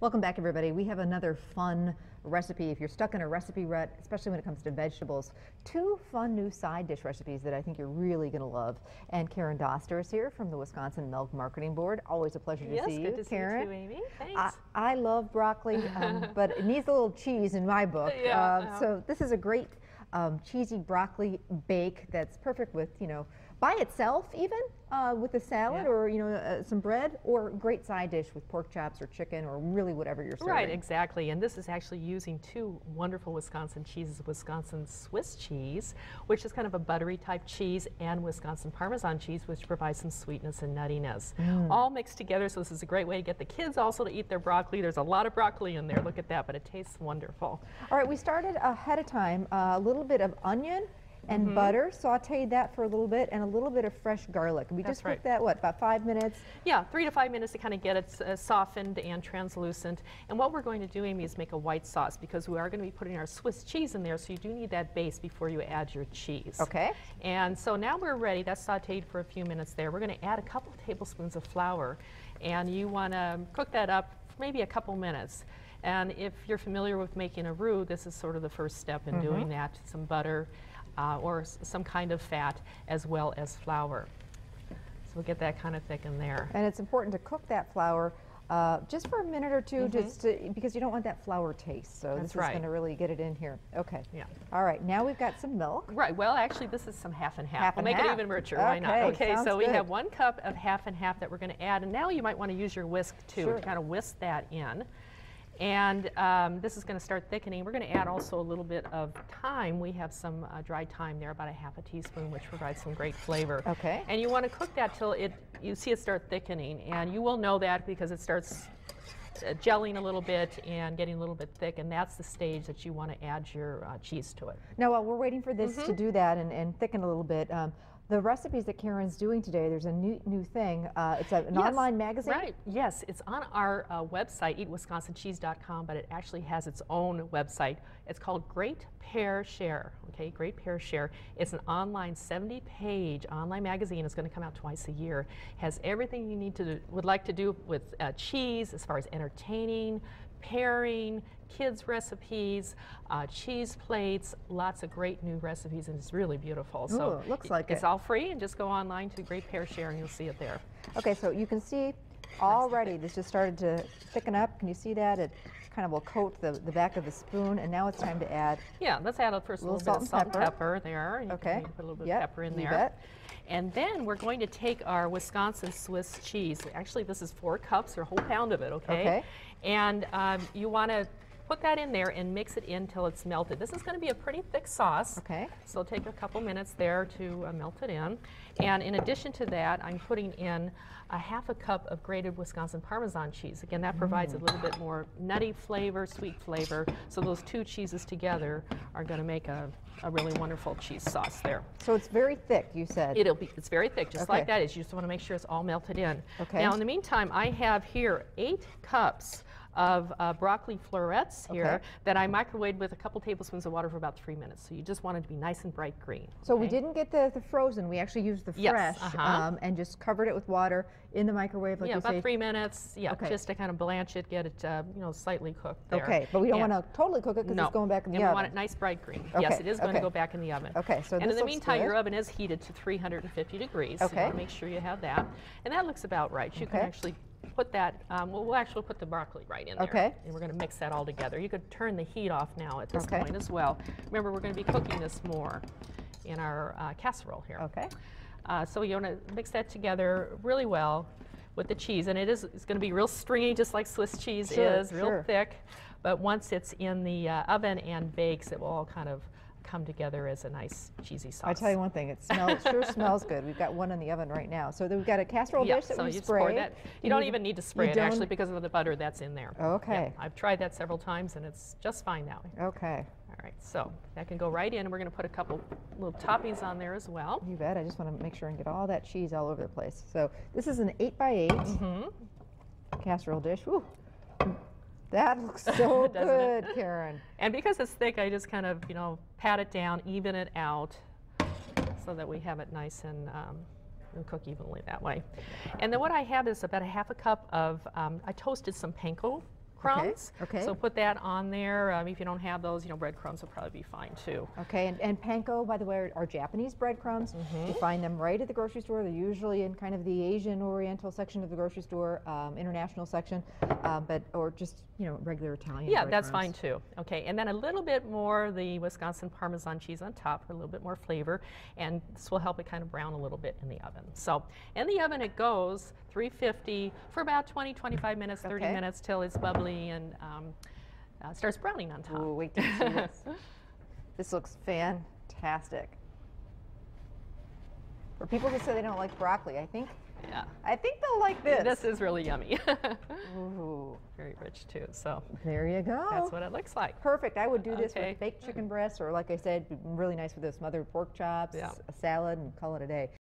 Welcome back, everybody. We have another fun recipe. If you're stuck in a recipe rut, especially when it comes to vegetables, two fun new side dish recipes that I think you're really going to love. And Karen Doster is here from the Wisconsin Milk Marketing Board. Always a pleasure to see you, good to Karen. see you, Amy. Thanks. I love broccoli, but it needs a little cheese in my book. So this is a great cheesy broccoli bake that's perfect with, by itself even, with a salad or, some bread, or great side dish with pork chops or chicken or really whatever you're serving. Right, exactly. And this is actually using two wonderful Wisconsin cheeses, Wisconsin Swiss cheese, which is kind of a buttery type cheese, and Wisconsin Parmesan cheese, which provides some sweetness and nuttiness. All mixed together, so this is a great way to get the kids also to eat their broccoli. There's a lot of broccoli in there, look at that, but it tastes wonderful. All right, we started ahead of time, a little bit of onion and butter, sauteed that for a little bit, and a little bit of fresh garlic. We just cooked that, what, about 5 minutes? Yeah, 3 to 5 minutes to kind of get it softened and translucent. And what we're going to do, Amy, is make a white sauce, because we are going to be putting our Swiss cheese in there, so you do need that base before you add your cheese. Okay. And so now we're ready. That's sauteed for a few minutes there. We're going to add a couple tablespoons of flour, and you want to cook that up for maybe a couple minutes. And if you're familiar with making a roux, this is sort of the first step in doing that. Some butter, or some kind of fat, as well as flour. So we'll get that kind of thick in there. And it's important to cook that flour just for a minute or two, because you don't want that flour taste. So this is going to really get it in here. Okay. Yeah. All right. Now we've got some milk. Right. Well, actually, this is some half and half. We'll make it even richer. Why not? Okay. So we have 1 cup of half and half that we're going to add, and now you might want to use your whisk too to kind of whisk that in. And this is going to start thickening. We're going to add also a little bit of thyme. We have some dried thyme there, about a half a teaspoon, which provides some great flavor. Okay. And you want to cook that till you see it start thickening. And you will know that because it starts gelling a little bit and getting a little bit thick, and that's the stage that you want to add your cheese to it. Now, while we're waiting for this to do that and thicken a little bit, the recipes that Karen's doing today, there's a new thing. It's an online magazine? Right, yes. It's on our website, eatwisconsincheese.com, but it actually has its own website. It's called Great Pear Share, okay? Great Pear Share. It's an online 70-page online magazine. It's going to come out twice a year. Has everything you would like to do with cheese, as far as entertaining, pairing, kids recipes, cheese plates, lots of great new recipes, and it's really beautiful. So it looks like it's all free, and just go online to Great Pear Share and you'll see it there. Okay, so you can see already this just started to thicken up. Can you see that? It kind of will coat the back of the spoon, and now it's time to add. Yeah, let's add first a little bit of salt and pepper there. You can put a little bit of pepper in there. Bet. And then we're going to take our Wisconsin Swiss cheese. Actually, this is 4 cups or a whole pound of it, okay? And you want to put that in there and mix it in till it's melted. This is going to be a pretty thick sauce. Okay. So it'll take a couple minutes there to melt it in. And in addition to that, I'm putting in a half a cup of grated Wisconsin Parmesan cheese. Again, that provides a little bit more nutty flavor, sweet flavor. So those two cheeses together are going to make a really wonderful cheese sauce there. So it's very thick, you said? It's very thick, just like that is. You just want to make sure it's all melted in. Okay. Now, in the meantime, I have here 8 cups of broccoli florets here that I microwaved with a couple tablespoons of water for about 3 minutes. So you just want it to be nice and bright green. So we didn't get the frozen, we actually used the fresh and just covered it with water in the microwave, like you say. About 3 minutes, just to kind of blanch it, get it slightly cooked there. Okay, but we don't want to totally cook it because it's going back in the oven. We want it nice bright green. Yes, it is going to go back in the oven. Okay, so and in the meantime, your oven is heated to 350 degrees. So you want to make sure you have that. And that looks about right. You can actually put that, we'll actually put the broccoli right in there. Okay. And we're going to mix that all together. You could turn the heat off now at this point as well. Remember, we're going to be cooking this more in our casserole here. Okay. So you want to mix that together really well with the cheese. And it's going to be real stringy, just like Swiss cheese is, real thick. But once it's in the oven and bakes, it will all kind of come together as a nice cheesy sauce. I tell you one thing, it sure smells good. We've got one in the oven right now. So then we've got a casserole dish that we spray. You don't even need to spray it actually because of the butter that's in there. Okay. Yeah, I've tried that several times and it's just fine now. Okay. All right, so that can go right in. We're going to put a couple little toppings on there as well. You bet. I just want to make sure and get all that cheese all over the place. So this is an 8x8 casserole dish. Woo. That looks so good, Karen. And because it's thick, I just kind of, pat it down, even it out, so that we have it nice and cook evenly that way. And then what I have is about a half a cup of, I toasted some panko crumbs. Okay. So put that on there. If you don't have those, breadcrumbs will probably be fine too. Okay, and panko, by the way, are Japanese breadcrumbs. You find them right at the grocery store. They're usually in kind of the Asian Oriental section of the grocery store, international section, or just regular Italian. Yeah, that's fine too. Okay, and then a little bit more the Wisconsin Parmesan cheese on top for a little bit more flavor, and this will help it kind of brown a little bit in the oven. So in the oven it goes 350 for about 20-25 minutes, 30 minutes till it's bubbly and starts browning on top. Ooh, wait to see this. This looks fantastic. For people who say they don't like broccoli, I think they'll like this. This is really yummy. Ooh. Very rich too. So there you go. That's what it looks like. Perfect. I would do this with baked chicken breasts, or like I said, really nice with the smothered pork chops, a salad, and call it a day.